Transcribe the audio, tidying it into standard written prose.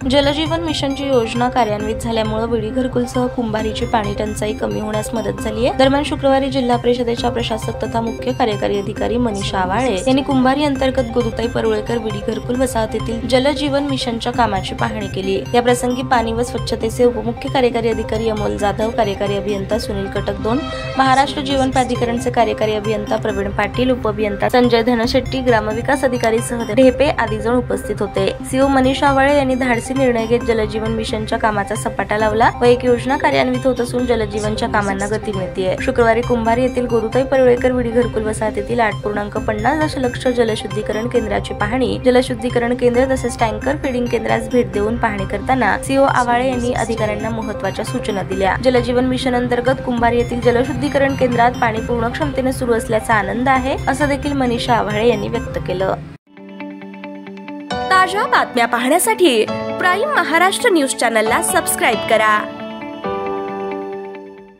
जलजीवन मिशनची योजना कार्यान्वित झाल्यामुळे विडी घरकुलसह कुंभारीची पाणी टंचाई कमी होण्यास मदत झाली आहे। दरम्यान शुक्रवारी जिल्हा परिषदेच्या प्रशासक तथा मुख्य कार्यकारी अधिकारी मनीषा आवाळे यांनी कुंभारी अंतर्गत गोदुताई परुळेकर विडी घरकुल वसाहतीतील जलजीवन मिशनच्या कामाची पाहणी केली। या प्रसंगी पाणी व स्वच्छतेचे उपमुख्य कार्यकारी अधिकारी अमोल जाधव, कार्यकारी अभियंता सुनील कटक 2, महाराष्ट्र जीवन प्राधिकरणचे कार्यकारी अभियंता प्रवीण पाटील, उपअभियंता संजय धनशेट्टी, ग्रामविकास अधिकारी सह ढेपे आदी जण उपस्थित होते। सीओ मनीषा आवाळे यांनी धाडसी निर्णय घेत जलजीवन मिशनच्या कामाचा सपाटा लावला व एक योजना कार्यान्वित होत असून जलजीवनच्या कामांना गती मिळते। शुक्रवारी कुंभारी येथील गोदुताई परुळेकर विडी घरकुल वसाहतीतील 8.50 दशलक्ष जलशुद्धीकरण केंद्राची पाहणी, जलशुद्धीकरण केंद्र तसेच टँकर फीडिंग केंद्रास भेट देऊन पाहणी करताना सीओ आवाळे यांनी अधिकाऱ्यांना महत्त्वाच्या सूचना दिल्या। जलजीवन मिशन अंतर्गत कुंभारी येथील जलशुद्धीकरण केंद्रात पाणी पूर्ण क्षमतेने सुरू असल्याचा आनंद आहे, असं देखील मनीषा आवाळे यांनी व्यक्त केलं। ताज्या बातम्या पाहण्यासाठी प्राईम महाराष्ट्र न्यूज चॅनलला सबस्क्राईब करा।